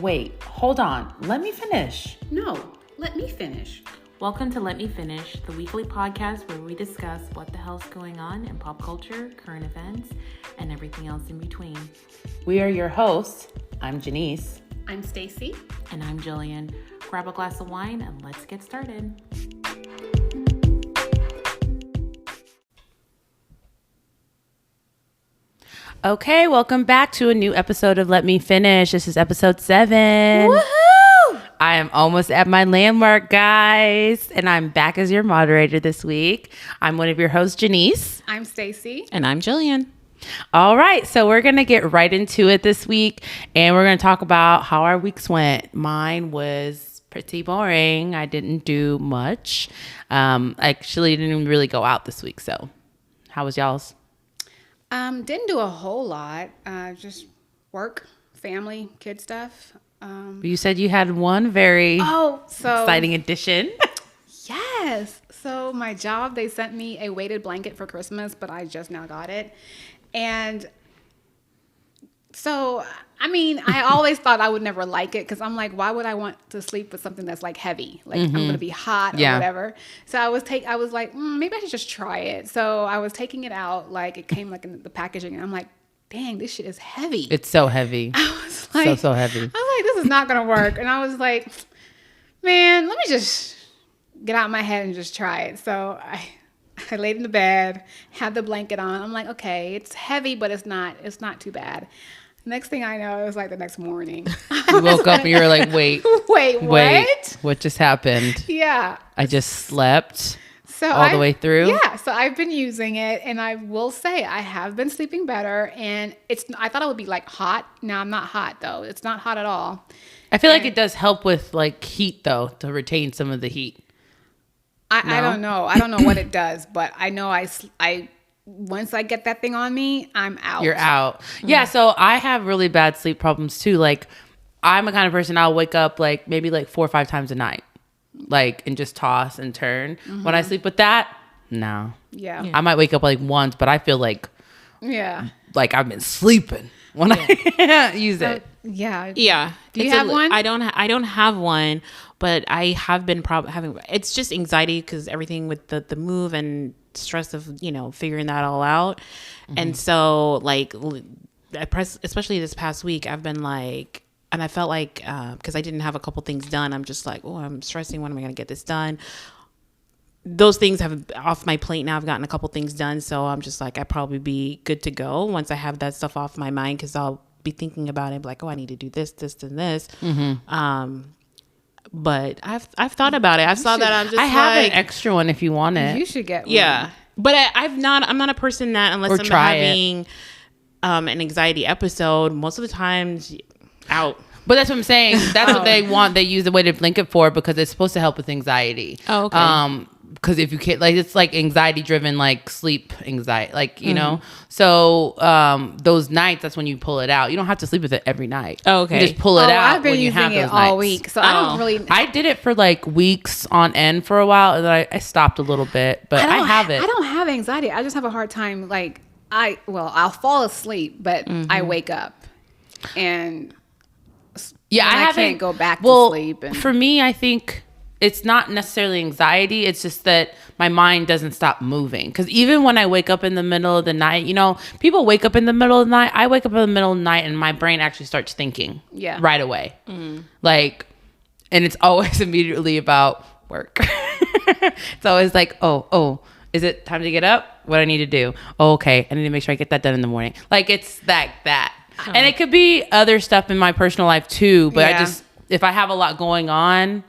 Wait, hold on. Let me finish. No, let me finish. Welcome to Let Me Finish, the weekly podcast where we discuss what the hell's going on in pop culture, current events, and everything else in between. We are your hosts. I'm Janice. I'm Stacy. And I'm Jillian. Grab a glass of wine and let's get started. Okay, welcome back to a new episode of Let Me Finish. This is episode 7. Woohoo! I am almost at my landmark, guys, and I'm back as your moderator this week. I'm one of your hosts, Janice. I'm Stacy. And I'm Jillian. All right, so we're going to get right into it this week, and we're going to talk about how our weeks went. Mine was pretty boring. I didn't do much. I actually didn't really go out this week, so how was y'all's? Didn't do a whole lot. Just work, family, kid stuff. You said you had one very so exciting addition. Yes. So my job, they sent me a weighted blanket for Christmas, but I just now got it. And so, I mean, I always thought I would never like it because I'm like, why would I want to sleep with something that's like heavy? Like I'm going to be hot or whatever. So I was like, maybe I should just try it. So I was taking it out, like it came like in the packaging, and I'm like, dang, this shit is heavy. It's so heavy. I was like, so heavy. I was like, this is not going to work. And I was like, man, let me just get out my head and just try it. So I laid in the bed, had the blanket on. I'm like, okay, it's heavy, but it's not too bad. Next thing I know, it was like the next morning. You woke up and you were like, wait, what? What just happened? Yeah. I just slept so all the way through? Yeah. So I've been using it, and I will say I have been sleeping better. And I thought it would be like hot. No, I'm not hot though. It's not hot at all. I feel like it does help with like heat though, to retain some of the heat. I don't know. I don't know what it does, but I know I once I get that thing on me, I'm out. You're out. Yeah. So I have really bad sleep problems too. Like I'm a kind of person, I'll wake up like maybe like 4 or 5 times a night, like, and just toss and turn. When I sleep with that, no. Yeah. I might wake up like once, but I feel like, like I've been sleeping when I use it. Yeah. Yeah. Do you have one? I don't have one, but I have been having, it's just anxiety because everything with the move and stress of, figuring that all out. And so like, especially this past week, I've been like, and I felt like, because I didn't have a couple things done, I'm just like, oh, I'm stressing. When am I going to get this done? Those things have off my plate now. I've gotten a couple things done. So I'm just like, I'd probably be good to go once I have that stuff off my mind, because I'll be thinking about it like, oh, I need to do this, and this. But I've thought about it. I saw that. I'm just I have an extra one if you want it. You should get one. Yeah. But I'm not a person that, unless I'm having an anxiety episode, most of the times out. But that's what I'm saying. That's what they want. They use the weighted blanket for, because it's supposed to help with anxiety. Oh, okay. Because if you can't, like, it's like anxiety driven, like sleep anxiety, like, know. So those nights, that's when you pull it out. You don't have to sleep with it every night. Oh, okay. You just pull it out. I've been when you using have it those all nights. week, so I don't really. I did it for like weeks on end for a while, and then I stopped a little bit. But I have it. I don't have anxiety. I just have a hard time. Like I'll fall asleep, but I wake up, and I can't go back to sleep. And for me, I think it's not necessarily anxiety. It's just that my mind doesn't stop moving. Because even when I wake up in the middle of the night, people wake up in the middle of the night. I wake up in the middle of the night and my brain actually starts thinking right away. Like, and it's always immediately about work. It's always like, oh, is it time to get up? What do I need to do? Oh, okay. I need to make sure I get that done in the morning. Like, it's that. And it could be other stuff in my personal life too. But if I have a lot going on,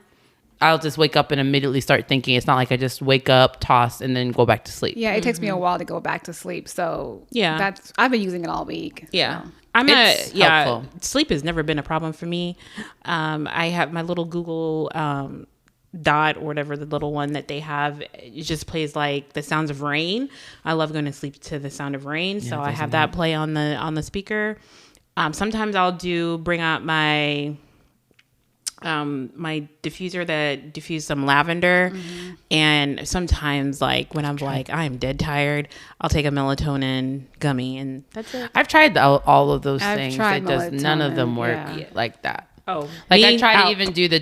I'll just wake up and immediately start thinking. It's not like I just wake up, toss, and then go back to sleep. Yeah, it takes me a while to go back to sleep. So I've been using it all week. Yeah. So. Helpful. Sleep has never been a problem for me. I have my little Google Dot or whatever, the little one that they have. It just plays like the sounds of rain. I love going to sleep to the sound of rain. So I have that play on the speaker. Sometimes I'll bring out my diffuser that diffuse some lavender, and sometimes like when I'm like I am dead tired, I'll take a melatonin gummy, and that's it. I've tried all of those things. Tried None of them work like that. Oh, Like I try to even do the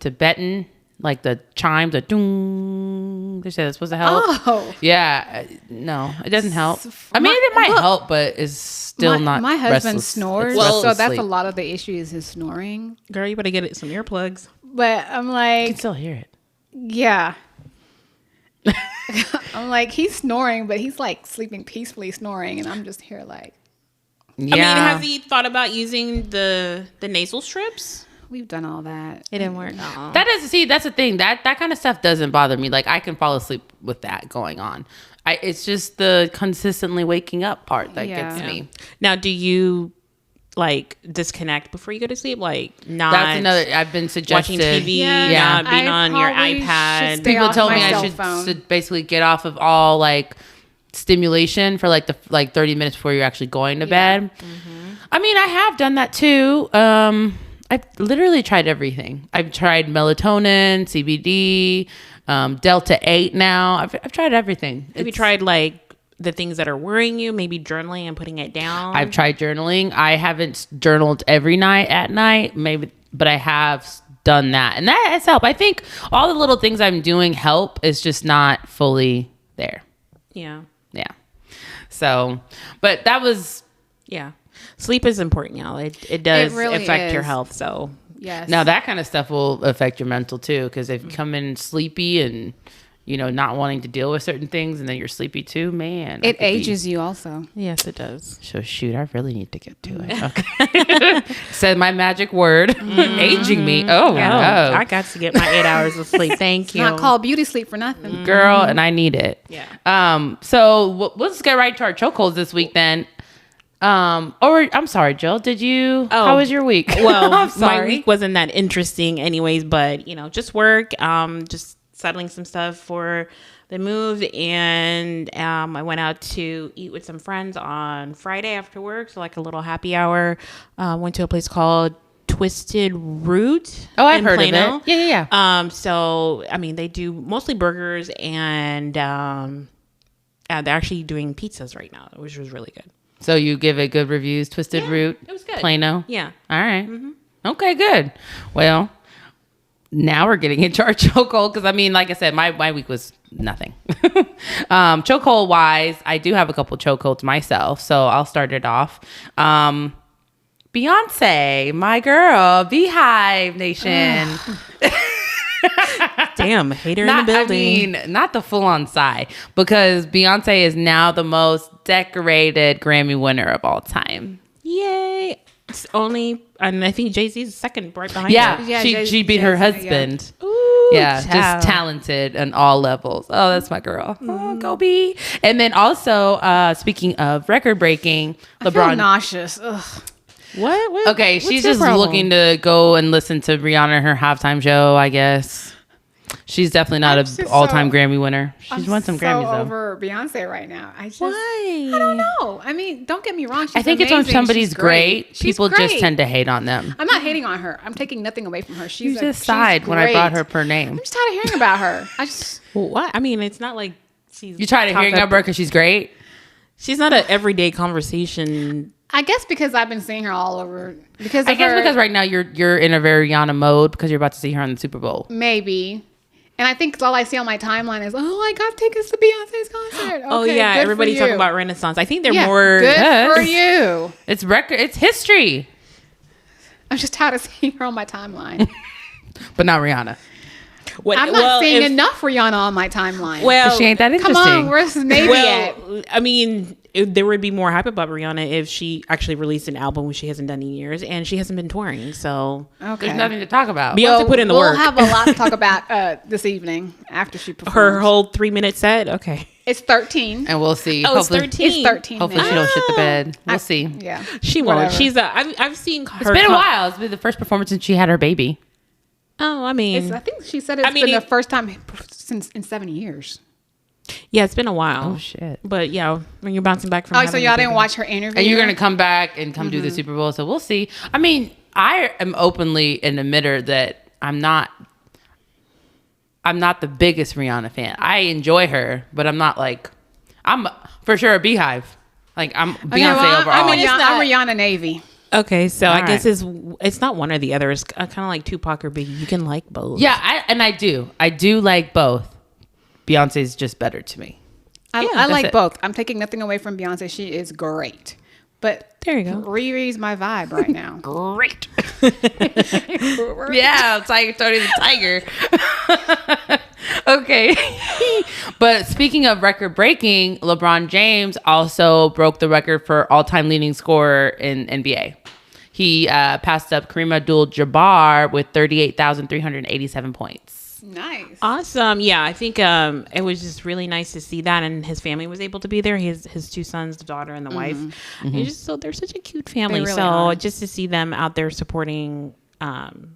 Tibetan, like the chimes, the dung. They say that's supposed to help. Oh. Yeah. No, it doesn't help. I mean, it might help, but it's still not. My husband restless. snores, It's so restless that's sleep. a lot of the issue is his snoring. girl, you better get some earplugs. But I'm You like, can still hear it. yeah. I'm like, he's snoring, but he's like sleeping peacefully snoring, and I'm just here like, Yeah. I mean, have you thought about using the nasal strips? we've done all that. It didn't work. That's the thing. That kind of stuff doesn't bother me. Like I can fall asleep with that going on. It's just the consistently waking up part that gets me. Now, do you like disconnect before you go to sleep? Like not That's another. I've been suggested. watching TV, Yeah. not being I on your probably should iPad. stay People off told my me I cell should phone. basically get off of all like stimulation for like 30 minutes before you're actually going to bed. I mean, I have done that too. I've literally tried everything. I've tried melatonin, CBD, Delta 8 now. I've tried everything. Have you tried like the things that are worrying you, maybe journaling and putting it down? I've tried journaling. I haven't journaled every night at night, maybe, but I have done that. And that has helped. I think all the little things I'm doing help. It's just not fully there. Yeah. Yeah. So, but that was, Yeah. Sleep is important, y'all. It does really affect your is. health. So Yes. now that kind of stuff will affect your mental too. Because if you come in sleepy and, not wanting to deal with certain things and then you're sleepy too, man. it ages you also. yes, it does. So shoot, I really need to get to it. Okay. Said my magic word, aging me. Oh, no. I got to get my 8 hours of sleep. Thank you. Not called beauty sleep for nothing. Girl, and I need it. Yeah. So let's get right to our chokeholds this week then. Or I'm sorry, Jill. Did you? Oh. How was your week? Well, I'm my sorry. week wasn't that interesting anyways, but just work, just settling some stuff for the move. And I went out to eat with some friends on Friday after work. So like a little happy hour. Went to a place called Twisted Root. Oh, I've in heard Plano. of it. Yeah. So, I mean, they do mostly burgers and they're actually doing pizzas right now, which was really good. So you give it good reviews. Twisted Root. It was good. Plano. Yeah. All right. Okay, good. Well, now we're getting into our chokehold because I mean, like I said, my week was nothing. Chokehold wise, I do have a couple chokeholds myself, so I'll start it off. Beyonce, my girl, Beehive Nation. Damn, hater in the building. I mean, not the full-on sigh, because Beyonce is now the most decorated Grammy winner of all time. Yay. It's only, and I think Jay-Z's second right behind Yeah, her. Yeah, she beat her Jay-Z, husband. Ooh, Yeah, child. just talented on all levels. Oh, that's my girl. Oh, go B. And then also, speaking of record breaking, I feel LeBron. nauseous. Ugh. What? Okay, what's she's your just problem? looking to go and listen to Rihanna in her halftime show, I guess. She's definitely not I'm an just all-time so- Grammy winner. She's won some so Grammys, though. over Beyonce right now. I Why? don't know. I mean, don't get me wrong. She's I think it's when amazing. somebody's She's great, She's people just great. tend to hate on them. I'm not hating on her. I'm taking nothing away from her. You just sighed when I brought her per name. I'm just tired of hearing about her. I just What? I mean, it's not like she's. You tired of hearing about her because she's great? She's not an everyday conversation. I guess because I've been seeing her all over. Because I of guess her, because right now you're in a very Rihanna mode because you're about to see her on the Super Bowl. maybe. And I think all I see on my timeline is, oh, I got tickets to Beyonce's concert. Oh Okay, yeah, good everybody for talking you. about Renaissance. I think they're Yeah, more. good Yes. for you. It's record. It's history, I'm just tired of seeing her on my timeline. but not Rihanna. What, I'm not seeing enough Rihanna on my timeline. Well, She ain't that come interesting. on, where's Navy at? well, I mean, there would be more hype about Rihanna if she actually released an album, which she hasn't done in years, and she hasn't been touring. So Okay. There's nothing to talk about. Beyonce put in the we'll work. have a lot to talk about this evening after she performs. Her whole 3-minute set. Okay, It's 13. And we'll see. oh, it's hopefully, 13. It's 13 hopefully she now. don't shit the bed. We'll see. Yeah. She won't. Whatever. She's I've seen her. It's been a while. It's been the first performance since she had her baby. Oh, I mean, I think she said it's mean, been it- the first time since in 7 years. yeah, it's been a while. Oh shit. But yeah, when you're bouncing back from. Oh, so having y'all a didn't baby. watch her interview? And you're gonna come back and come do the Super Bowl, so we'll see. I mean, I am openly an admitter that I'm not the biggest Rihanna fan. I enjoy her, but I'm not like I'm for sure a Beehive. Like I'm Beyonce Okay, well, overall. I'm it's not- Rihanna Navy. Okay, so All I guess right. it's not one or the other. It's kind of like Tupac or Biggie. You can like both. Yeah, I do like both. Beyonce's just better to me. I that's like it. both. I'm taking nothing away from Beyonce. She is great. But There you go. Riri's my vibe right now. Great. Yeah, Tony the Tiger. Okay. But speaking of record breaking, LeBron James also broke the record for all-time leading scorer in NBA. He passed up Kareem Abdul-Jabbar with 38,387 points. Nice. Awesome. Yeah, I think it was just really nice to see that, and his family was able to be there. His two sons, the daughter and the wife. And just so they're such a cute family. They really so are. just to see them out there supporting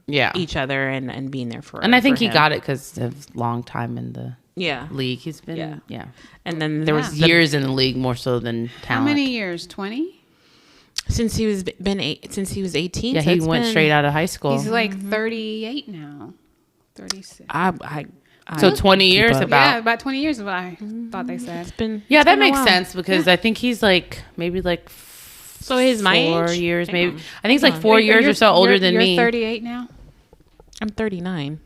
each other and being there for. And I think for he him. got it because of long time in the Yeah. league. He's been Yeah. And then there was years in the league more so than talent. How many years? 20? since he was 18. Yeah, so he it's went been- straight out of high school. He's like 38 now. 36. So 20 years up. about. Yeah, about 20 years is what I thought they said. It's been Yeah, it's that been a makes while. sense because I think he's like maybe like So he's my 4 age? years, Hang maybe. on. I think he's like on. 4 years or so older than you're me. 38 now? I'm 39.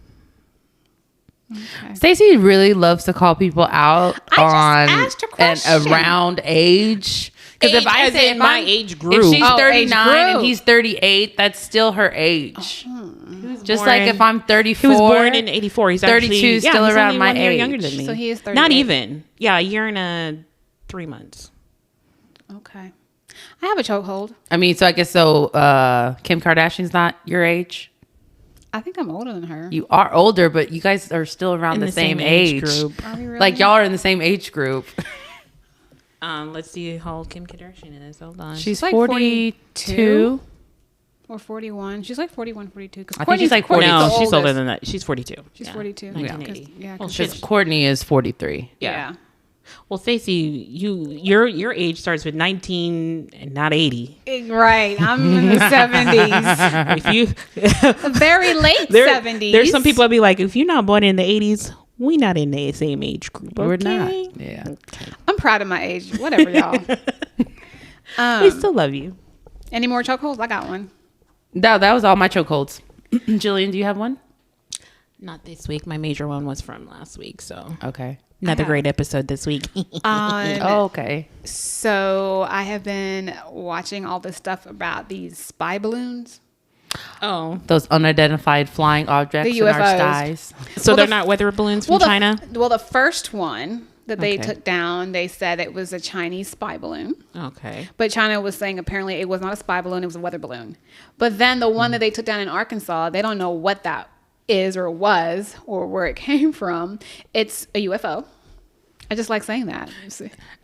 Okay. Stacey really loves to call people out I just on asked a question. an around age. Because if Age I as say in if my I'm- age if group. she's Oh, age 39 and group. he's 38, that's still her age. Just like if I'm 34, He was born in 84. He's 32 actually, still he's around only my 1 year age. younger than me. So he is Not 38. even. Yeah, a year and 3 months. Okay. I have a chokehold. I mean, so I guess Kim Kardashian's not your age. I think I'm older than her. You are older, but you guys are still around In the, the same, same age age group. Are we really? Like y'all are in the same age group. Let's see how old Kim Kardashian is. Hold on. She's like 42. Or 41. She's like 41, 42. Cause I think she's like 40. no, the she's older oldest. than that. She's 42. She's Yeah. 42. 1980. Yeah. Well, 'cause- shit. Because Courtney is 43. yeah. Well, Stacey, your age starts with 19 and not 80. Right. I'm in the 70s. If you Very late there, 70s. there's some people that be like, if you're not born in the 80s, we not in the same age group. We're Okay? not. Yeah. I'm proud of my age. Whatever, y'all. We still love you. Any more chokeholds? I got one. No, that was all my chokeholds. Jillian, do you have one? Not this week. My major one was from last week. So Okay. another great episode this week. Oh, okay. So I have been watching all this stuff about these spy balloons. Oh, Those unidentified flying objects The in our UFOs. skies. so Well, they're the- not weather balloons from China? The first one that they Okay. took down, they said it was a Chinese spy balloon. Okay. But China was saying apparently it was not a spy balloon, it was a weather balloon. But then the one that they took down in Arkansas, they don't know what that is or was or where it came from. It's a UFO. I just like saying that.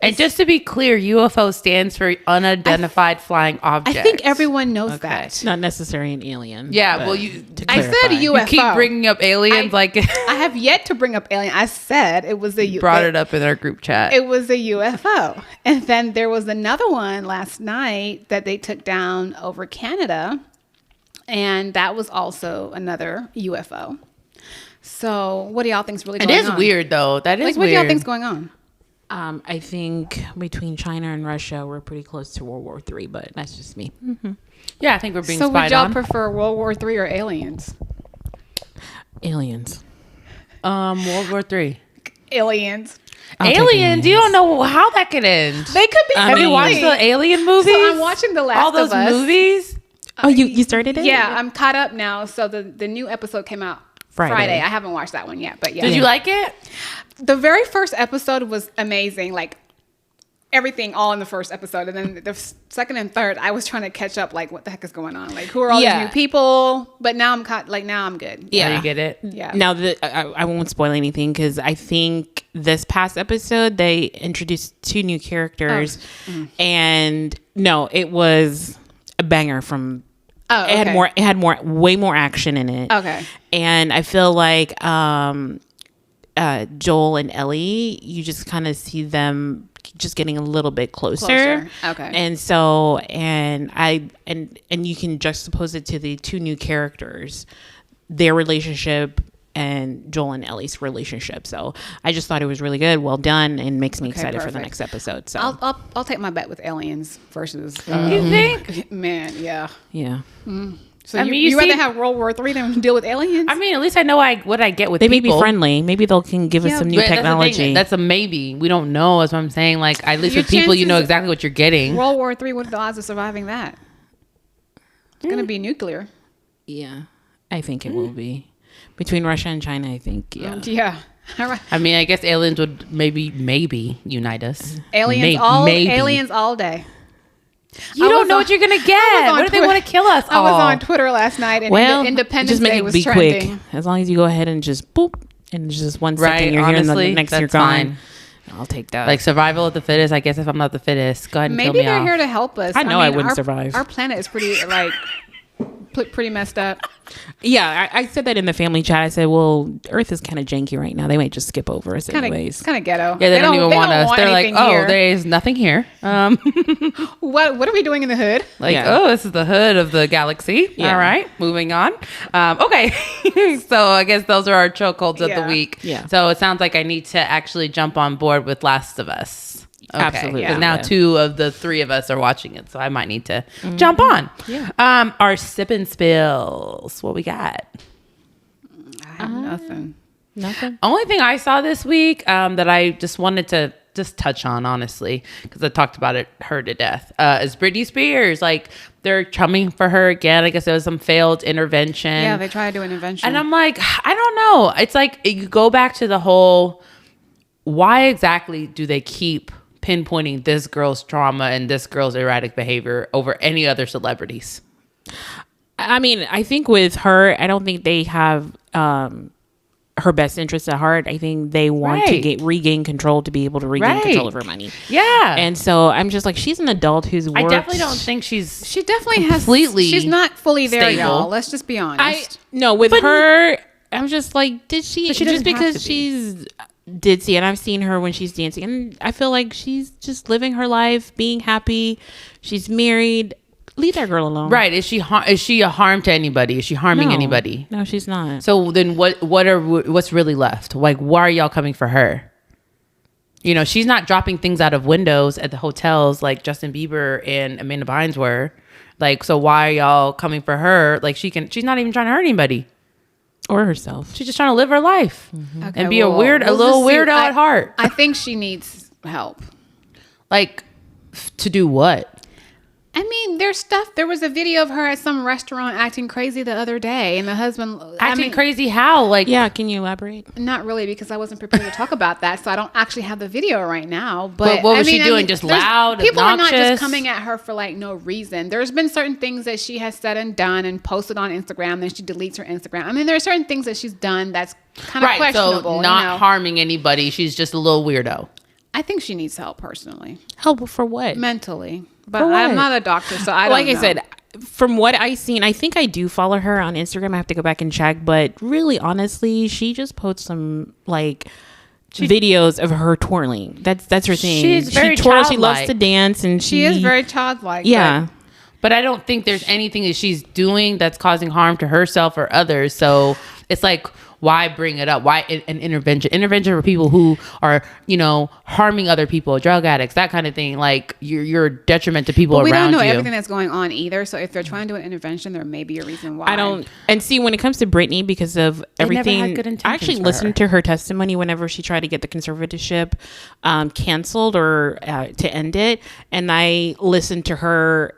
And just to be clear, UFO stands for unidentified flying objects. I think everyone knows that. Not necessarily an alien. Yeah, but well, you. to I said clarify. UFO. You keep bringing up aliens like I have yet to bring up alien. I said it was a UFO. brought it up in our group chat. It was a UFO. And then there was another one last night that they took down over Canada. And that was also another UFO. So what do y'all think's really It going is on? weird though. That is Like, what weird. do y'all think's going on? I think between China and Russia, we're pretty close to World War III, but that's just me. Yeah, I think we're being So would spied y'all on. prefer World War III or aliens? Aliens. World War III. Aliens. I'll take Aliens. You don't know how that could end. They could be. Have you watched the Alien movies? So I'm watching The Last all those of Us. movies. Oh, you started it? Yeah, I'm caught up now. So the new episode came out Friday. I haven't watched that one yet, but yeah. Did you like it? The very first episode was amazing. Like everything all in the first episode. And then the second and third, I was trying to catch up. Like, what the heck is going on? Like, who are all these Yeah. new people? But now I'm caught. Like, now I'm good. Yeah, you get it. Yeah. Now, I won't spoil anything because I think this past episode they introduced 2 new characters, and no, it was a banger from. Oh, okay. It had way more action in it. Okay. And I feel like Joel and Ellie, you just kind of see them just getting a little bit closer. Okay. And so, and you can juxtapose it to the 2 new characters, their relationship and Joel and Ellie's relationship. So I just thought it was really good, well done, and makes me excited for the next episode. So I'll take my bet with aliens versus. You think? Man, yeah. Yeah. So you rather have World War III than deal with aliens? I mean, at least I know what I get with They people. may be friendly. Maybe they'll can give us some new technology. That's a maybe. We don't know. That's what I'm saying. Like, at least Your with people, you know chances- exactly what you're getting. World War III. What are the odds of surviving that? It's gonna be nuclear. Yeah, I think it will be. Between Russia and China, I think, yeah. Yeah. All right. I mean, I guess aliens would maybe unite us. Aliens all day. You don't know what you're gonna get. What if they want to kill us all? I was on Twitter last night, and Independence just make Day it was be trending. quick. As long as you go ahead and just boop, and just 1 second Right, you're here, and honestly, the next you're that's gone. fine. I'll take that. Like survival of the fittest. I guess if I'm not the fittest, go ahead and kill Maybe me they're off. here to help us. I know I wouldn't our, survive. Our planet is pretty pretty messed up. Yeah, I said that in the family chat. I said, well, Earth is kind of janky right now. They might just skip over us anyways. It's kind of ghetto. Yeah, they don't even want us. They're like, oh, here. there's nothing here. What are we doing in the hood? Like, Yeah. oh, this is the hood of the galaxy. Yeah. All right, moving on. Okay, so I guess those are our chokeholds of the week. Yeah. So it sounds like I need to actually jump on board with Last of Us. Okay. Absolutely. Because now Yeah. 2 of the 3 of us are watching it, so I might need to jump on. Yeah. Our sip and spills. What we got? I have nothing. Nothing. Only thing I saw this week that I just wanted to just touch on, honestly, because I talked about her to death, is Britney Spears. Like, they're coming for her again. I guess there was some failed intervention. Yeah, they try to do an intervention. And I'm like, I don't know. It's like, you go back to the whole, why exactly do they keep pinpointing this girl's trauma and this girl's erratic behavior over any other celebrities? I mean, I think with her, I don't think they have her best interest at heart. I think they want to regain control to be able to regain control of her money. Yeah. And so I'm just like, she's an adult who's worked. I definitely don't think she definitely has completely she's not fully there, stable. y'all. Let's just be honest. No, with her, I'm just like, did she? But she just doesn't have because to be. she's ditzy, and I've seen her when she's dancing, and I feel like she's just living her life, being happy. She's married. Leave that girl alone. Right. Is she a harm to anybody? Is she harming anybody? No, she's not. So then what's really left? Like, why are y'all coming for her? You know, she's not dropping things out of windows at the hotels like Justin Bieber and Amanda Bynes were. Like, so why are y'all coming for her? Like, she's not even trying to hurt anybody. Or herself. She's just trying to live her life Okay, and be a well, little just see. weirdo at heart. I think she needs help. Like, to do what? I mean, there's stuff. There was a video of her at some restaurant acting crazy the other day, and the husband Acting crazy how? Like, Yeah, can you elaborate? Not really, because I wasn't prepared to talk about that, so I don't actually have the video right now. But what was she doing? Just there's- loud, People are not obnoxious? just coming at her for like no reason. There's been certain things that she has said and done and posted on Instagram. Then she deletes her Instagram. I mean, there are certain things that she's done that's kind of right. questionable. So not you know? harming anybody. She's just a little weirdo. I think she needs help personally, Help for what? mentally. But For what? I'm not a doctor, so I don't Like know. I said, from what I've seen, I think I do follow her on Instagram. I have to go back and check. But really, honestly, she just posts some like videos of her twirling. That's her thing. She's very she twirls. She childlike. loves to dance, and she is very childlike. yeah. But I don't think there's anything that she's doing that's causing harm to herself or others. So it's like, why bring it up? Why an intervention? Intervention for people who are, harming other people, drug addicts, that kind of thing. Like, you're a detriment to people But we around don't know you. everything that's going on either. So if they're trying to do an intervention, there may be a reason why. I don't. And see, when it comes to Britney, because of never everything, had good intentions I actually for listened her. to her testimony whenever she tried to get the conservatorship canceled or to end it, and I listened to her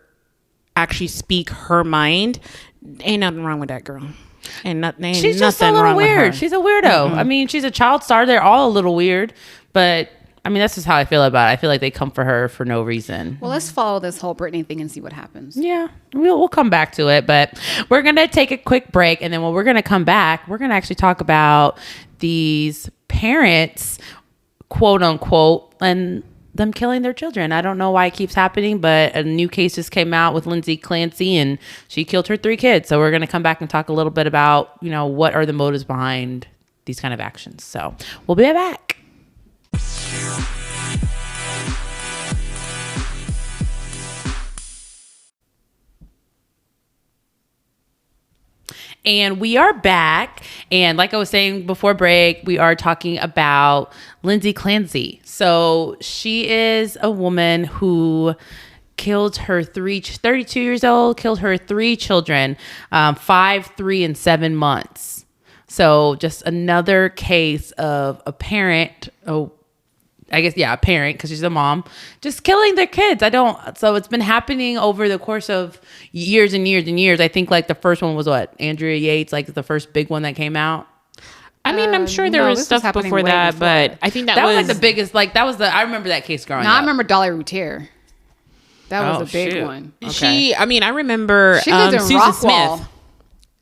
actually speak her mind. Ain't nothing wrong with that girl. Ain't She's just a little weird. She's a weirdo. I mean, she's a child star. They're all a little weird, but I mean, that's just how I feel about it. I feel like they come for her for no reason. Well, let's follow this whole Britney thing and see what happens. Yeah, we'll come back to it, but we're going to take a quick break. And then when we're going to come back, we're going to actually talk about these parents, quote unquote, and them killing their children. I don't know why it keeps happening, but a new case just came out with Lindsey Clancy, and she killed her 3 kids. So we're going to come back and talk a little bit about, what are the motives behind these kind of actions. So we'll be right back. And we are back. And like I was saying before break, we are talking about Lindsey Clancy. So she is a woman who killed her 32 years old, killed her 3 children, 5, 3, and 7 months. So just another case of a parent, a parent, because she's a mom, just killing their kids. So it's been happening over the course of years and years and years. I think like the first one was Andrea Yates, like the first big one that came out. I mean, I'm sure there was stuff before that, but I think that was like the biggest, like that was I remember that case growing up. I remember Dolly Routier. That was a big one. Okay. I remember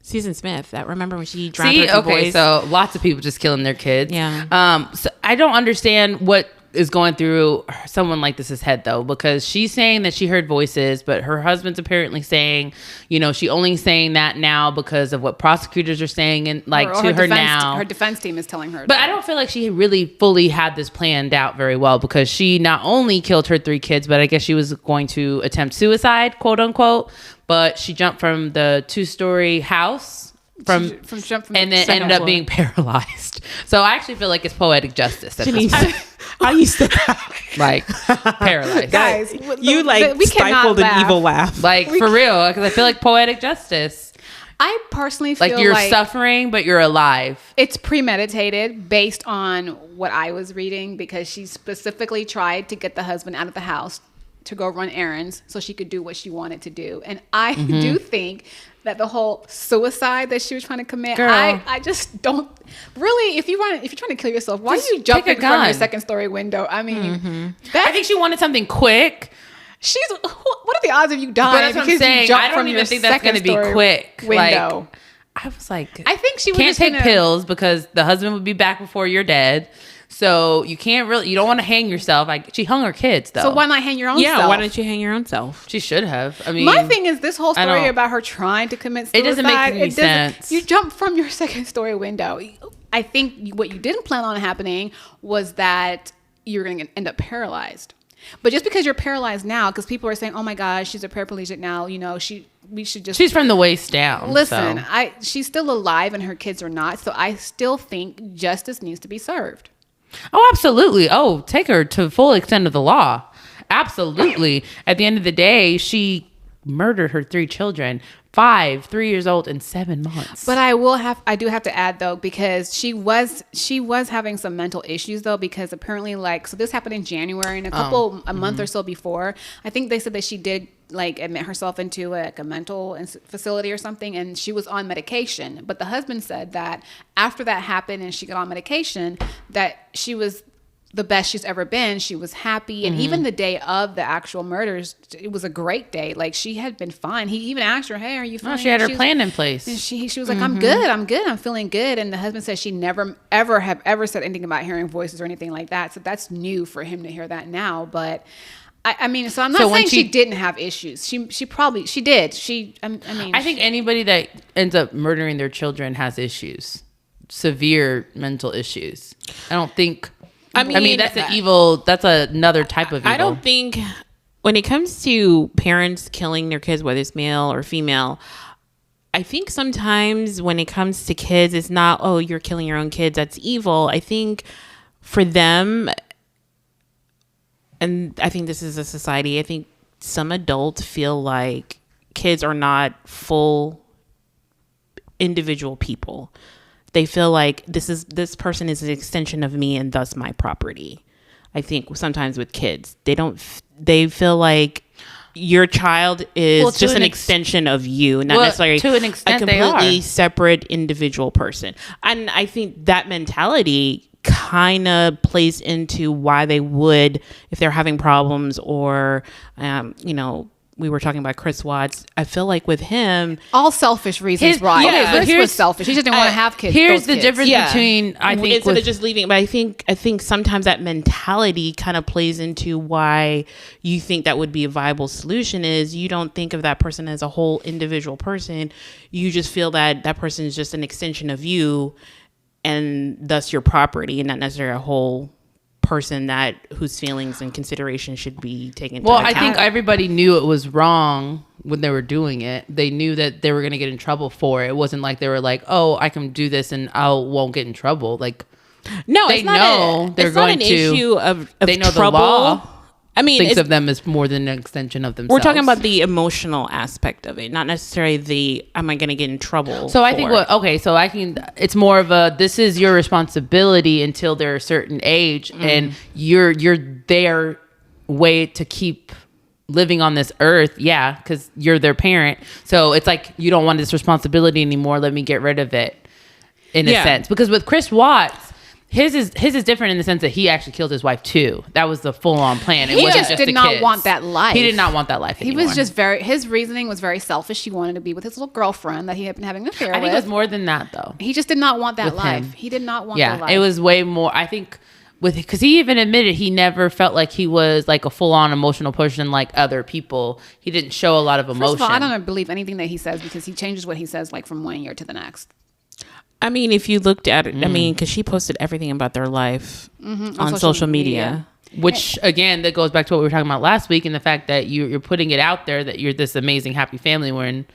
Susan Smith. I remember when she drowned her 2 boys. So lots of people just killing their kids. Yeah. So I don't understand what is going through someone like this's head though, because she's saying that she heard voices, but her husband's apparently saying, she only saying that now because of what prosecutors are saying and to her now. Her defense team is telling her. But I don't feel like she really fully had this planned out very well, because she not only killed her 3 kids, but I guess she was going to attempt suicide, quote unquote. But she jumped from the 2-story house and then ended up being paralyzed. So I actually feel like it's poetic justice. How you said that? Like paralyzed. Guys, you we stifled an evil laugh. Like for real, because I feel like poetic justice. I personally feel like you're suffering, but you're alive. It's premeditated based on what I was reading, because she specifically tried to get the husband out of the house to go run errands so she could do what she wanted to do. And I do think that the whole suicide that she was trying to commit, I just don't really, if you're trying to kill yourself, why are you jumping from your 2nd-story window? I mean, I think she wanted something quick. What are the odds of you dying? But that's what I'm saying. I don't even think that's going to be quick. Window. I was like, I think she can't take pills because the husband would be back before you're dead. So you don't want to hang yourself. She hung her kids though. So why not hang your own self? Yeah, why don't you hang your own self? She should have. I mean, my thing is this whole story about her trying to commit suicide. It doesn't make any sense. You jump from your 2nd-story window. I think what you didn't plan on happening was that you're going to end up paralyzed. But just because you're paralyzed now, because people are saying, "Oh my gosh, she's a paraplegic now," we should just. She's from the waist down. Listen, so. She's still alive and her kids are not. So I still think justice needs to be served. Oh, absolutely. Oh, take her to full extent of the law. Absolutely. At the end of the day, she murdered her 3 children, 5, 3 years old, and 7 months. But I do have to add though, because she was having some mental issues though, because apparently so this happened in January, and a month or so before, I think they said that she did admit herself into a mental facility or something, and she was on medication. But the husband said that after that happened and she got on medication, that she was the best she's ever been. She was happy. And even the day of the actual murders, it was a great day. She had been fine. He even asked her, "Hey, are you fine?" Oh, she had her plan in place. And she was like, I'm good. I'm feeling good. And the husband said she never, ever said anything about hearing voices or anything like that. So that's new for him to hear that now. But I mean, so I'm not saying she didn't have issues. She did. I think anybody that ends up murdering their children has issues, severe mental issues. I don't think. I mean, that's that's another type of evil. I don't think when it comes to parents killing their kids, whether it's male or female, I think sometimes when it comes to kids, it's not, oh, you're killing your own kids, that's evil. I think for them, and I think this is a society, I think some adults feel like kids are not full individual people. They feel like this person is an extension of me and thus my property. I think sometimes with kids, they feel like your child is just an extension of you, not necessarily to an extent a completely separate individual person. And I think that mentality kind of plays into why they would, if they're having problems or, we were talking about Chris Watts. I feel like with him, all selfish reasons, right? Yeah, but Chris was selfish. He just didn't want to have kids. Here's the difference between, I think, instead of just leaving. But I think sometimes that mentality kind of plays into why you think that would be a viable solution. Is you don't think of that person as a whole individual person. You just feel that that person is just an extension of you, and thus your property, and not necessarily a whole person whose feelings and consideration should be taken into account. I think everybody knew it was wrong when they were doing it. They knew that they were going to get in trouble for it. It wasn't like they were like, oh, I can do this and I won't get in trouble. Like, no, they know they're going to. Issue of they know trouble. The law. I mean, thinks of them as more than an extension of themselves. We're talking about the emotional aspect of it, not necessarily the am I going to get in trouble. So I think so I can. It's more of a this is your responsibility until they're a certain age, and you're their way to keep living on this earth. Yeah, because you're their parent. So it's like you don't want this responsibility anymore. Let me get rid of it, in a sense. Because with Chris Watts. His is different in the sense that he actually killed his wife too. That was the full on plan. It wasn't just did not want that life. He did not want that life anymore. He was just his reasoning was very selfish. He wanted to be with his little girlfriend that he had been having an affair with. I think it was more than that though. He just did not want that with life. him. He did not want that life. Yeah, it was way more. I think because he even admitted he never felt like he was like a full on emotional person like other people. He didn't show a lot of emotion. First of all, I don't believe anything that he says because he changes what he says like from one year to the next. I mean, if you looked at it, I mean, because she posted everything about their life on social media. Which, again, that goes back to what we were talking about last week and the fact that you're putting it out there that you're this amazing, happy family when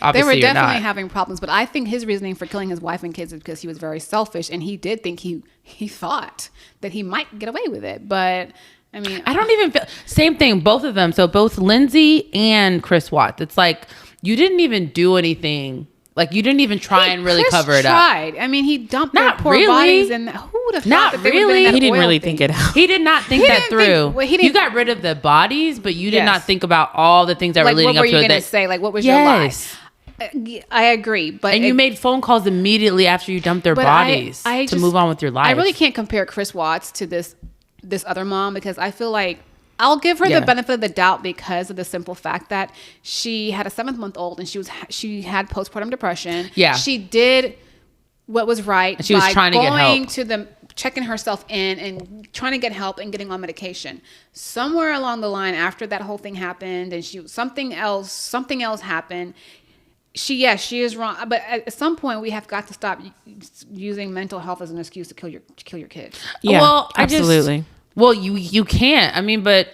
obviously they were definitely you're not. having problems. But I think his reasoning for killing his wife and kids is because he was very selfish. And he did think he thought that he might get away with it. But, I mean. I don't even feel. Same thing, both of them. So both Lindsey and Chris Watts. It's like you didn't even do anything. Like you didn't even try and really cover it up. I mean, he dumped their poor bodies, and who would have thought that they would have been in that He didn't oil really thing? think it out. He did not think that through. You got rid of the bodies, but you did not think about all the things that were leading up to it. What were you going to say? Like, what was your lie? I agree, but you made phone calls immediately after you dumped their bodies to move on with your life. I really can't compare Chris Watts to this other mom because I feel like. I'll give her the benefit of the doubt because of the simple fact that she had a 7-month-old and she had postpartum depression. Yeah. She did what was right and she was trying to get help. Checking herself in and trying to get help and getting on medication. Somewhere along the line after that whole thing happened and something else happened. She is wrong, but at some point we have got to stop using mental health as an excuse to kill your kids. Yeah, well, absolutely. Well, you can't. I mean, but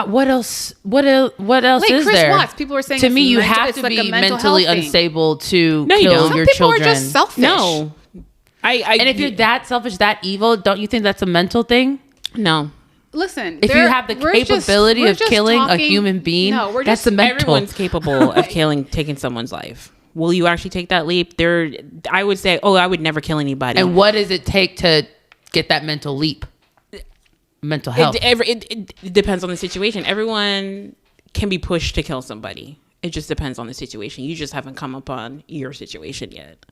what else? What else like is Chris there? Watts, people were saying to me, you have to be mentally unstable to kill your children. Some people are just selfish. No, and if you're that selfish, that evil, don't you think that's a mental thing? No. Listen, if you have the capability of killing a human being, that's a mental. Everyone's capable of taking someone's life. Will you actually take that leap? I would say, I would never kill anybody. And what does it take to get that mental leap? Mental health. It depends on the situation. Everyone can be pushed to kill somebody. It just depends on the situation. You just haven't come upon your situation yet.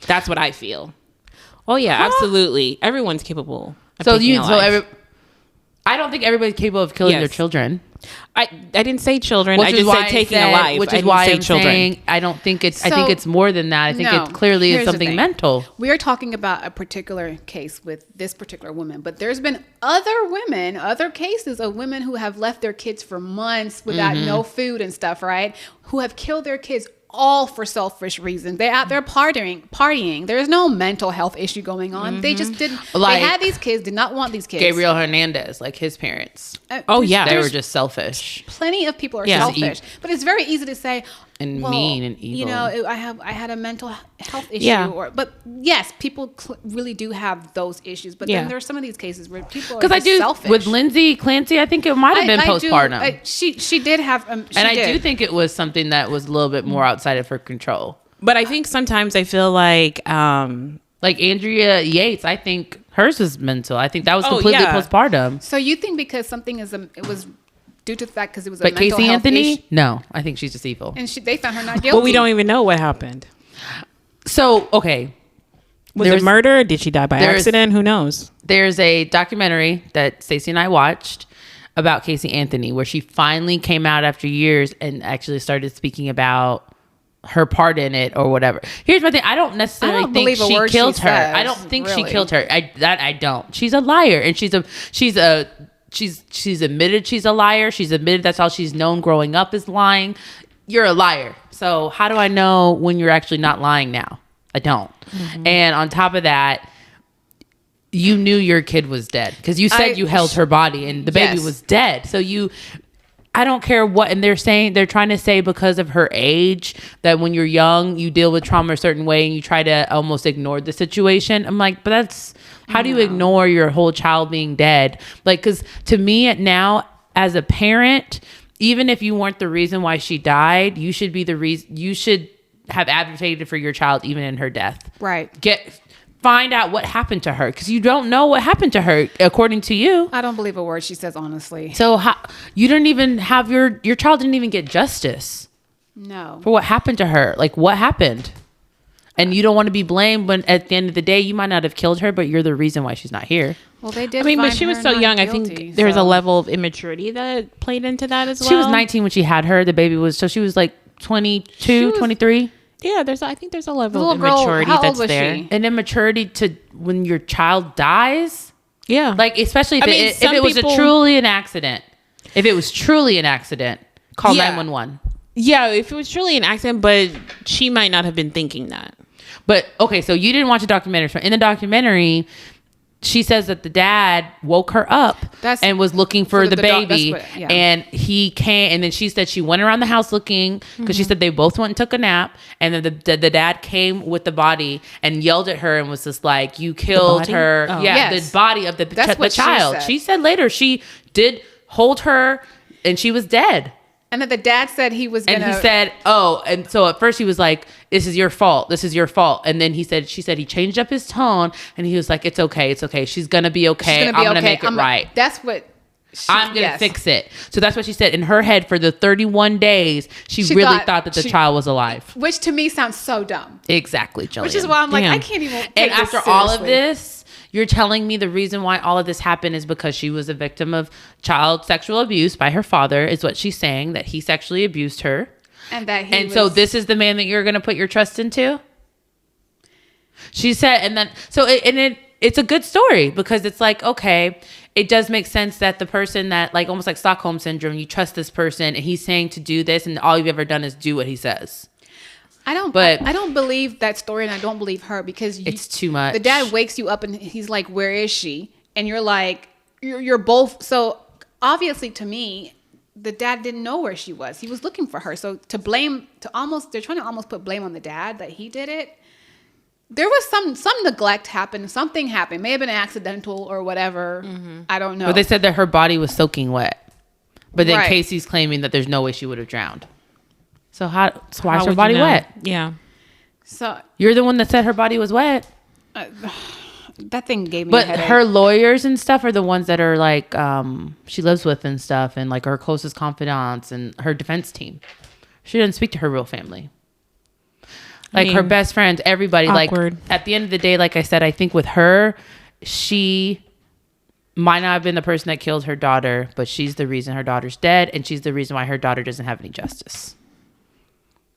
That's what I feel. Oh yeah, absolutely. Everyone's capable of taking a life. I don't think everybody's capable of killing their children. I didn't say children. I just said taking a life. Which is why I'm saying I don't think it's. I think it's more than that. I think it clearly is something mental. We are talking about a particular case with this particular woman, but there's been other cases of women who have left their kids for months without no food and stuff, right? Who have killed their kids all for selfish reasons. They're out there partying. There's no mental health issue going on. They just didn't. They had these kids, did not want these kids. Gabriel Hernandez, like his parents. They were just selfish. Plenty of people are selfish, but it's very easy to say mean and evil. You know, I had a mental health issue, but yes, people really do have those issues. But then there's some of these cases where people are selfish. With Lindsey Clancy, I think it might have been postpartum. She did have, I do think it was something that was a little bit more outside of her control. But I think sometimes I feel like Andrea Yates, I think hers was mental. I think that was completely postpartum. So you think because something it was due to the fact because it was a mental Casey health Anthony issue? No, I think she's just evil. And they found her not guilty. Well, we don't even know what happened. So, okay. Was it murder? Did she die by accident? Who knows? There's a documentary that Stacey and I watched about Casey Anthony where she finally came out after years and actually started speaking about her part in it or whatever. Here's my thing. I don't necessarily think she killed her. I don't think she killed her. I don't. She's a liar, and she's admitted she's a liar. She's admitted that's all she's known growing up is lying. You're a liar. So how do I know when you're actually not lying now? I don't. Mm-hmm. And on top of that, you knew your kid was dead because you said you held her body and the baby was dead. So I don't care what, and they're trying to say because of her age that when you're young, you deal with trauma a certain way and you try to almost ignore the situation. I'm like, but that's, how do you ignore your whole child being dead? Like, because to me now, as a parent, even if you weren't the reason why she died, you should be the reason, you should have advocated for your child even in her death. Right. Find out what happened to her, because you don't know what happened to her according to you. I don't believe a word she says, honestly. So you didn't even have your child didn't even get justice. No. For what happened to her. Like, what happened? And you don't want to be blamed when at the end of the day you might not have killed her, but you're the reason why she's not here. Well, they did. I mean, but find she was her so not young. guilty, I think there's a level of immaturity that played into that as well. She was 19 when she had her. The baby was, so she was like 22, 23. Yeah, I think there's a level The of little girl, immaturity how old that's was there. she? An immaturity to when your child dies. Yeah. Like, especially if, if some it was people- truly an accident. If it was truly an accident, call 911. Yeah, if it was truly an accident, but she might not have been thinking that. But okay, so you didn't watch a documentary. So in the documentary, she says that the dad woke her up and was looking for the baby. And he came, and then she said she went around the house looking, because she said they both went and took a nap. And then the dad came with the body and yelled at her and was just like, you killed her. Oh. Yeah, Yes. the body of the child. She said later she did hold her and she was dead. And then the dad said he was gonna... And he said, oh, and so at first he was like, this is your fault. This is your fault. And then she said he changed up his tone and he was like, it's okay. It's okay. She's going to be okay. I'm going to make it right. That's what... I'm going to fix it. So that's what she said. In her head, for the 31 days, she really thought that the child was alive. Which to me sounds so dumb. Exactly, Jillian. Which is why I'm like, I can't even take And this after all of seriously. this, you're telling me the reason why all of this happened is because she was a victim of child sexual abuse by her father, is what she's saying, that he sexually abused her. And that he And so this is the man that you're going to put your trust into? She said, and then, so it's a good story, because it's like, okay, it does make sense that the person that, like, almost like Stockholm syndrome, you trust this person and he's saying to do this and all you've ever done is do what he says. I don't believe that story, and I don't believe her, because it's too much. The dad wakes you up and he's like, where is she? And you're like, you're both. So obviously to me, the dad didn't know where she was. He was looking for her. So they're trying to almost put blame on the dad that he did it. There was some neglect happened. Something happened. May have been accidental or whatever. Mm-hmm. I don't know. But they said that her body was soaking wet. But then Right. Casey's claiming that there's no way she would have drowned. So why is her would body you know? wet? Yeah. So You're the one that said her body was wet. that thing gave me a But headache. her lawyers and stuff are the ones that are like, she lives with and stuff, and like her closest confidants and her defense team. She doesn't speak to her real family. Like her best friends, everybody. Awkward. Like at the end of the day, like I said, I think with her, she might not have been the person that killed her daughter, but she's the reason her daughter's dead, and she's the reason why her daughter doesn't have any justice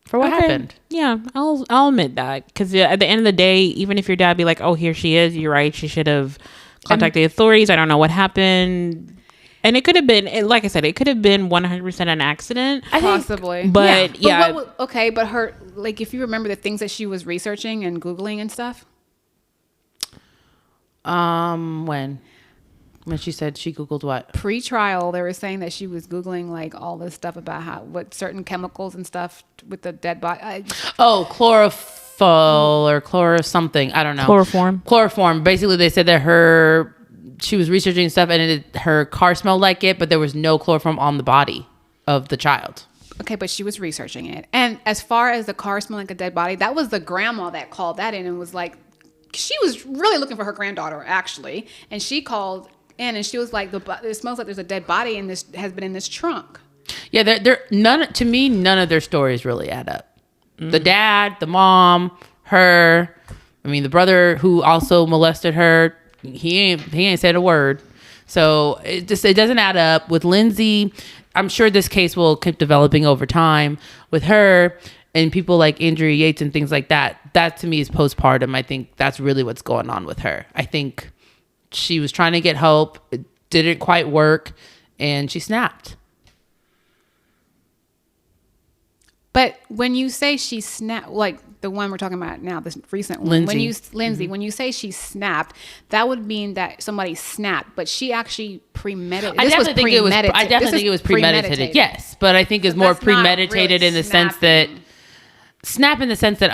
for what happened. Yeah, I'll admit that, because at the end of the day, even if your dad be like, oh, here she is, you're right, she should have contacted the authorities. I don't know what happened. And it could have been, like I said, it could have been 100% an accident. Possibly. But yeah. But her, like, if you remember the things that she was researching and Googling and stuff. When she said she Googled what? Pre-trial, they were saying that she was Googling like all this stuff about what certain chemicals and stuff with the dead body. Chlorophyll or chloro something. I don't know. Chloroform. Basically, they said that she was researching stuff and her car smelled like it, but there was no chloroform on the body of the child. Okay, but she was researching it. And as far as the car smelling like a dead body, that was the grandma that called that in and was like, she was really looking for her granddaughter, actually. And she called in and she was like, it smells like there's a dead body and this has been in this trunk. Yeah, none of their stories really add up. The dad, the mom, her, I mean, the brother who also molested her, he ain't said a word. So it doesn't add up. With Lindsey, I'm sure this case will keep developing over time. With her and people like Andrea Yates and things like that, that to me is postpartum. I think that's really what's going on with her. I think she was trying to get help. It didn't quite work and she snapped. But when you say she snapped, like the one we're talking about now, this recent one, Lindsey. when you say she snapped, that would mean that somebody snapped, but she actually premeditated. I definitely think it was premeditated. Yes, but I think it's more premeditated in the sense that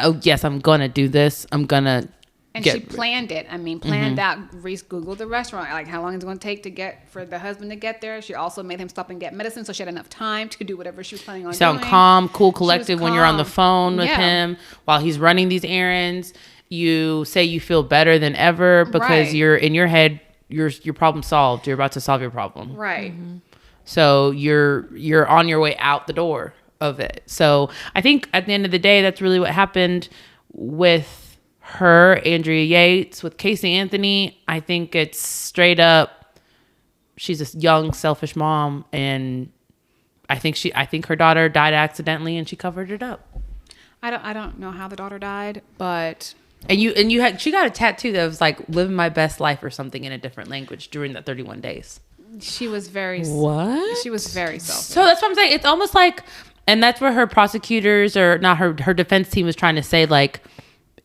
oh yes, I'm gonna do this. I'm gonna. And she planned it. I mean, planned out. Reese Googled the restaurant, like how long it's going to take for the husband to get there. She also made him stop and get medicine, so she had enough time to do whatever she was planning on doing. Sound calm, cool, collected when you're on the phone with him while he's running these errands. You say you feel better than ever because you're in your head. Your problem solved. You're about to solve your problem. Right. So you're on your way out the door of it. So I think at the end of the day, that's really what happened with her, Andrea Yates, with Casey Anthony. I think it's straight up, she's a young, selfish mom, and I think her daughter died accidentally, and she covered it up. I don't know how the daughter died, but she got a tattoo that was like "living my best life" or something in a different language during that 31 days. She was very what? She was very selfish. So that's what I'm saying. It's almost like, and that's where her prosecutors or not her defense team was trying to say, like,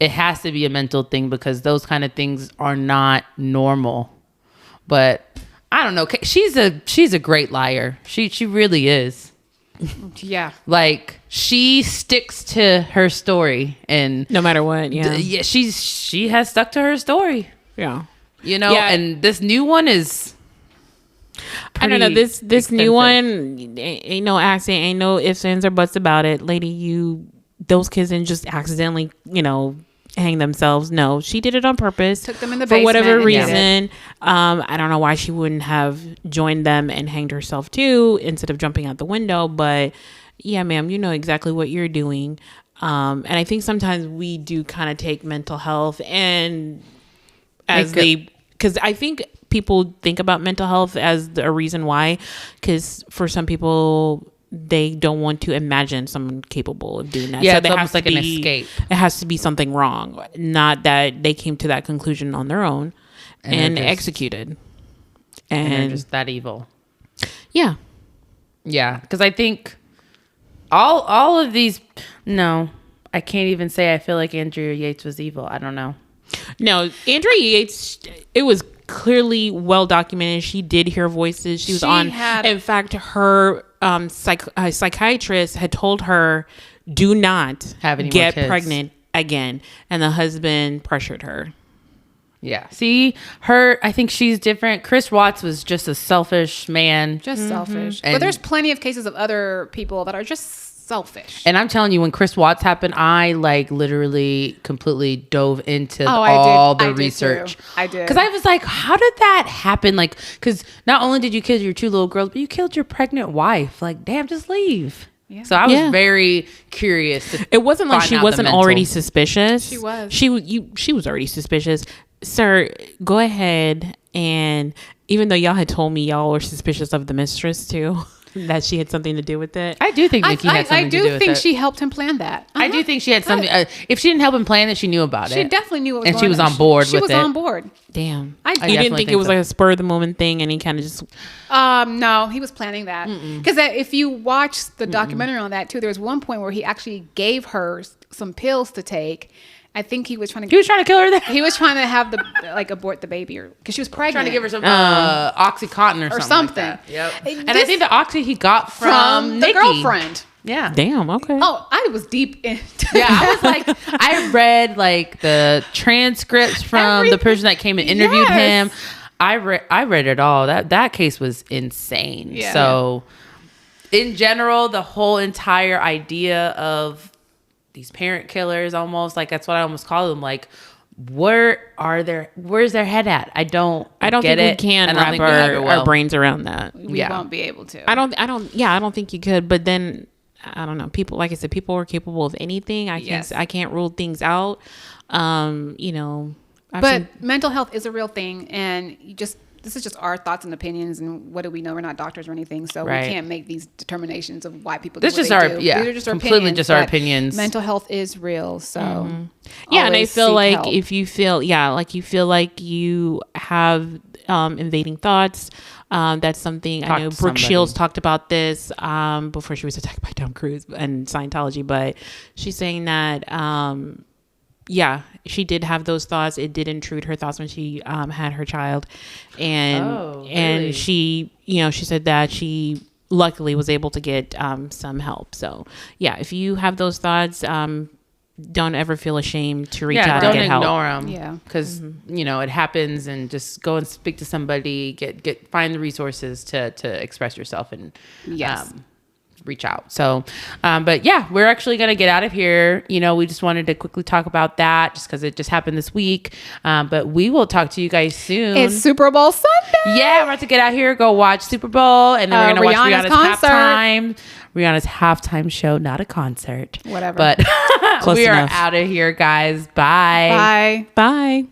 it has to be a mental thing because those kind of things are not normal. But I don't know. She's a great liar. She really is. Yeah. Like, she sticks to her story, and no matter what. Yeah. She has stuck to her story. Yeah. You know, and this new one is I don't know. This expensive. New one ain't no accident, ain't no ifs, ands, or buts about it. Lady, those kids didn't just accidentally, hang themselves. No, she did it on purpose. Took them in the for basement whatever and reason. I don't know why she wouldn't have joined them and hanged herself too instead of jumping out the window. But yeah, ma'am, you know exactly what you're doing. And I think sometimes we do kind of take mental health and because I think people think about mental health as a reason why, because for some people, they don't want to imagine someone capable of doing that. Yeah, so it's almost like an escape. It has to be something wrong, not that they came to that conclusion on their own and executed. And they're just that evil. Yeah. Yeah, because I think all of these. No, I can't even say I feel like Andrea Yates was evil. I don't know. No, Andrea Yates. It was clearly well documented. She did hear voices. She was in fact, her psychiatrist had told her, do not get pregnant again, and the husband pressured her. Yeah, see, I think she's different. Chris Watts was just a selfish man, selfish. But there's plenty of cases of other people that are just selfish. And I'm telling you, when Chris Watts happened, I literally completely dove into all the research. I did. Because I was like, how did that happen? Like, because not only did you kill your 2 little girls, but you killed your pregnant wife. Like, damn, just leave. Yeah. So I was very curious. It wasn't like she wasn't already suspicious. She was. She was already suspicious. Sir, go ahead. And even though y'all had told me y'all were suspicious of the mistress too, that she had something to do with it. I do think Nikki had something to do with it. I do think she helped him plan that. I do think she had something. If she didn't help him plan it, she knew about it. She definitely knew what was and going she was on. on board with it. She was on board. Damn. You didn't think it was like a spur of the moment thing and he kind of just... No, he was planning that. Because if you watch the documentary on that too, there was one point where he actually gave her some pills to take. I think he was trying to kill her. He was trying to have abort the baby, because she was pregnant. Trying to give her some OxyContin or something. Like that. Yep. And I think the Oxy he got from the Nikki. girlfriend. Yeah. Damn. Okay. Oh, I was deep into. Yeah, I was like, I read the transcripts from the person that came and interviewed him. I read it all. That case was insane. Yeah. So, in general, the whole entire idea of these parent killers, almost like that's what I almost call them. Like, where's their head at? I don't think we can wrap our brains around that. We won't be able to. I don't think you could. But then I don't know. People, like I said, people are capable of anything. I can't rule things out. But mental health is a real thing, and this is just our thoughts and opinions, and what do we know? We're not doctors or anything, so we can't make these determinations of why people do what they do. These are just completely just our opinions. Mental health is real, so and I feel like if you feel like you have invading thoughts. That's something I know Brooke Shields talked about this before she was attacked by Tom Cruise and Scientology, but she's saying that yeah, she did have those thoughts. It did intrude her thoughts when she had her child, and she, you know, she said that she luckily was able to get some help. So yeah, if you have those thoughts, don't ever feel ashamed to reach out and get help. Don't ignore them. Yeah, because you know it happens, and just go and speak to somebody. Find the resources to express yourself and reach out. So, but yeah, we're actually going to get out of here. You know, we just wanted to quickly talk about that just because it just happened this week. But we will talk to you guys soon. It's Super Bowl Sunday. Yeah, we're about to get out here, go watch Super Bowl, and then we're going to watch Rihanna's halftime. Rihanna's halftime show, not a concert. Whatever. But we are out of here, guys. Bye. Bye. Bye.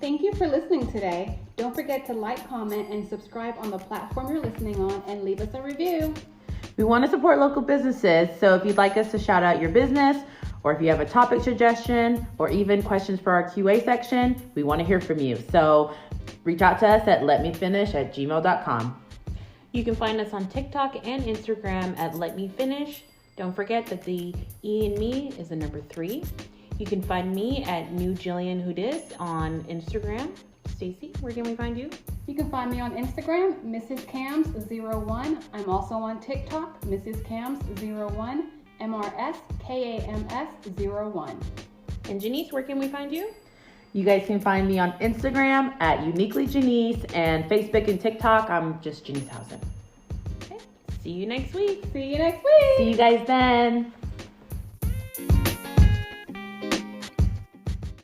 Thank you for listening today. Don't forget to like, comment, and subscribe on the platform you're listening on, and leave us a review. We want to support local businesses, so if you'd like us to shout out your business, or if you have a topic suggestion, or even questions for our QA section, we want to hear from you. So reach out to us at letmefinish@gmail.com. You can find us on TikTok and Instagram at Let Me Finish. Don't forget that the E in me is the number 3. You can find me at New Jillian Houdis on Instagram. Stacy, where can we find you? You can find me on Instagram, Mrs. Cams01. I'm also on TikTok, Mrs. Cams01, MRSKAMS01. And Janice, where can we find you? You guys can find me on Instagram at Uniquely Janice, and Facebook and TikTok, I'm just Janice Housen. Okay. See you next week. See you next week. See you guys then.